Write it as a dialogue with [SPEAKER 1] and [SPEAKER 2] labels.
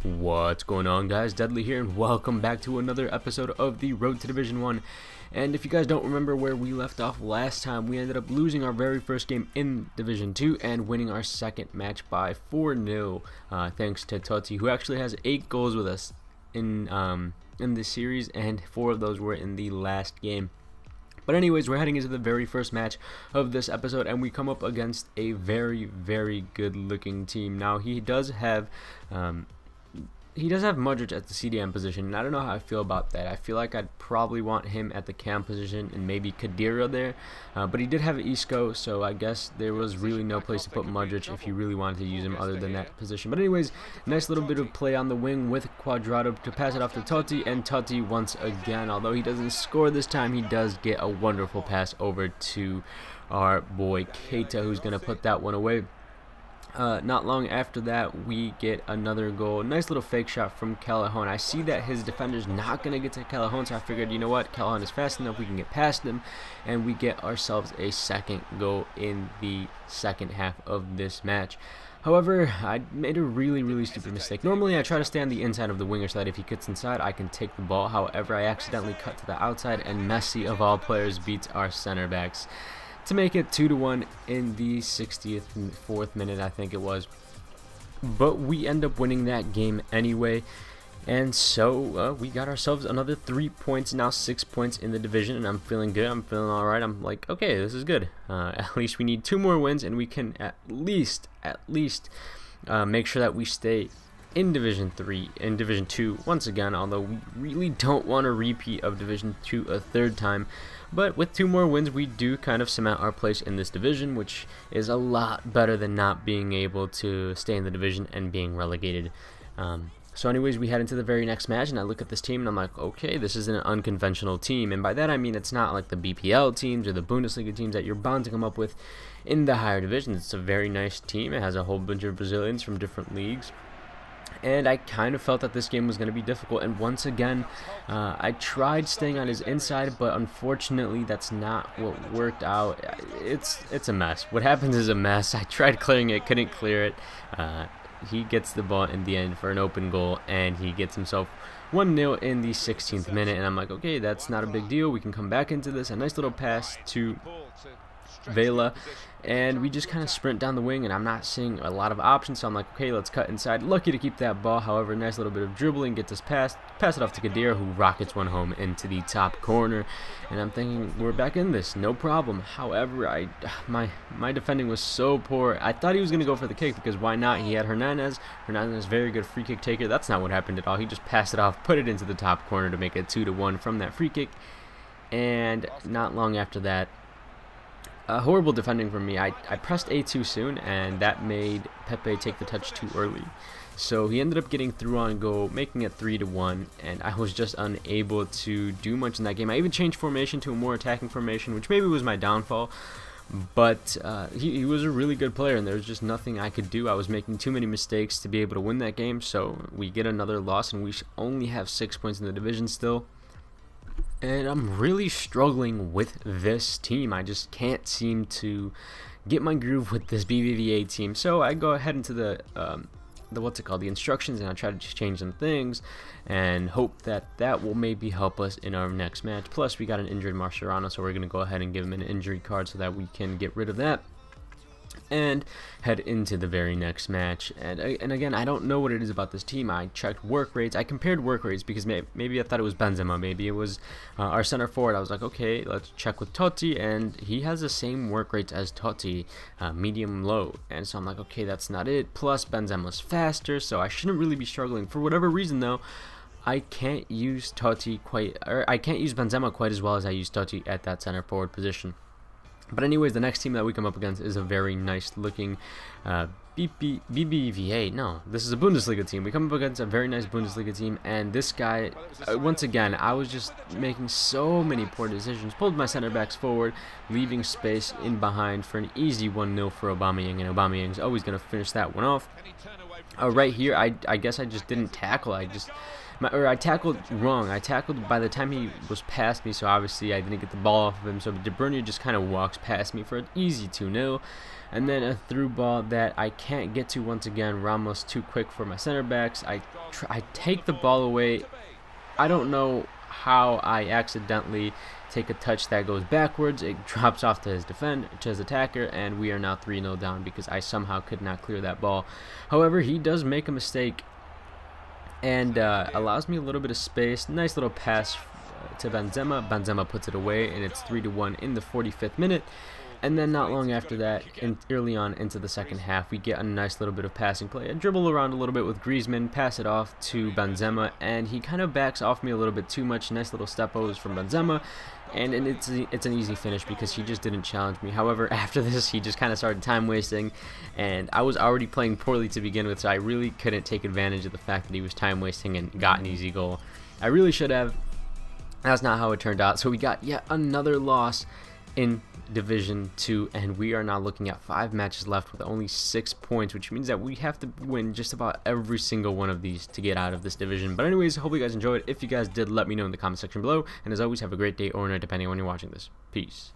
[SPEAKER 1] What's going on, guys? Deadly here, and welcome back to another episode of the Road to Division 1. And if you guys don't remember where we left off last time, we ended up losing our very first game in Division 2 and winning our second match by 4-0, thanks to Totti, who actually has 8 goals with us in this series, and 4 of those were in the last game. But anyways, we're heading into the very first match of this episode, and we come up against a very, very good-looking team. Now, he does have Modric at the CDM position, and I don't know how I feel about that. I feel like I'd probably want him at the cam position and maybe Khedira there, but he did have Isco, so I guess there was really no place to put Modric if you really wanted to use him other than that position. But anyways, nice little bit of play on the wing with Cuadrado to pass it off to Totti, and Totti once again, although he doesn't score this time, he does get a wonderful pass over to our boy Keita, who's going to put that one away. Not long after that, we get another goal. Nice little fake shot from Callahan. I see that his defender's not going to get to Callahan, so I figured, you know what, Callahan is fast enough, we can get past him, and we get ourselves a second goal in the second half of this match. However, I made a really stupid mistake. Normally, I try to stay on the inside of the winger so that if he cuts inside, I can take the ball. However, I accidentally cut to the outside, and Messi, of all players, beats our center backs to make it 2-1 in the 64th minute, I think it was. But we end up winning that game anyway, and so we got ourselves another 3 points, now 6 points in the division, and I'm feeling good. I'm feeling alright. I'm like, okay, this is good. At least we need 2 more wins, and we can at least make sure that we stay in Division 2 once again, although we really don't want a repeat of Division 2 a third time. But with 2 more wins, we do kind of cement our place in this division, which is a lot better than not being able to stay in the division and being relegated. So anyways, we head into the very next match, and I look at this team, and I'm like, okay, this is an unconventional team. And by that, I mean it's not like the BPL teams or the Bundesliga teams that you're bound to come up with in the higher divisions. It's a very nice team. It has a whole bunch of Brazilians from different leagues. And I kind of felt that this game was going to be difficult, and once again, I tried staying on his inside, but unfortunately that's not what worked out. It's a mess. What happens is a mess. I tried clearing it, couldn't clear it. He gets the ball in the end for an open goal, and he gets himself 1-0 in the 16th minute, and I'm like, okay, that's not a big deal. We can come back into this. A nice little pass to Vela, and we just kind of sprint down the wing, and I'm not seeing a lot of options, so I'm like, okay, let's cut inside. Lucky to keep that ball. However, nice little bit of dribbling, gets us pass it off to Khedira, who rockets one home into the top corner, and I'm thinking, we're back in this, no problem. However, my defending was so poor. I thought he was going to go for the kick, because why not? He had Hernandez, very good free kick taker. That's not what happened at all. He just passed it off, put it into the top corner to make it 2-1 from that free kick, and not long after that, horrible defending from me. I pressed A too soon, and that made Pepe take the touch too early. So he ended up getting through on goal, making it 3-1, and I was just unable to do much in that game. I even changed formation to a more attacking formation, which maybe was my downfall, but he was a really good player, and there was just nothing I could do. I was making too many mistakes to be able to win that game, so we get another loss, and we only have 6 points in the division still. And I'm really struggling with this team. I just can't seem to get my groove with this BBVA team. So I go ahead into the instructions, and I try to just change some things and hope that that will maybe help us in our next match. Plus, we got an injured Mascherano, so we're going to go ahead and give him an injury card so that we can get rid of that and head into the very next match. And again, I don't know what it is about this team. I checked work rates. I compared work rates because maybe I thought it was Benzema. Maybe it was our center forward. I was like, okay, let's check with Totti, and he has the same work rates as Totti, medium low. And so I'm like, okay, that's not it. Plus, Benzema's faster, so I shouldn't really be struggling. For whatever reason, though, I can't use I can't use Benzema quite as well as I use Totti at that center forward position. But anyways, the next team that we come up against is a very nice looking BBVA. No, this is a Bundesliga team. We come up against a very nice Bundesliga team, and this guy, once again, I was just making so many poor decisions. Pulled my center backs forward, leaving space in behind for an easy 1-0 for Aubameyang, and Aubameyang's always going to finish that one off. right here, I guess I just didn't tackle. I tackled wrong. I tackled by the time he was past me, so obviously I didn't get the ball off of him. So De Bruyne just kind of walks past me for an easy 2-0. And then a through ball that I can't get to once again. Ramos too quick for my center backs. I take the ball away. I don't know how I accidentally take a touch that goes backwards. It drops off to his attacker, and we are now 3-0 down because I somehow could not clear that ball. However, he does make a mistake and allows me a little bit of space. Nice little pass to Benzema. Benzema puts it away, and it's 3-1 in the 45th minute. And then not long after that, early on into the second half, we get a nice little bit of passing play. I dribble around a little bit with Griezmann, pass it off to Benzema, and he kind of backs off me a little bit too much. Nice little step-overs from Benzema, and it's an easy finish because he just didn't challenge me. However, after this, he just kind of started time-wasting, and I was already playing poorly to begin with, so I really couldn't take advantage of the fact that he was time-wasting and got an easy goal. I really should have. That's not how it turned out, so we got yet another loss in Division 2, and we are now looking at 5 matches left with only 6 points, which means that we have to win just about every single one of these to get out of this division. But anyways, hope you guys enjoyed. If you guys did, let me know in the comment section below, and as always, have a great day or night depending on when you're watching this. Peace.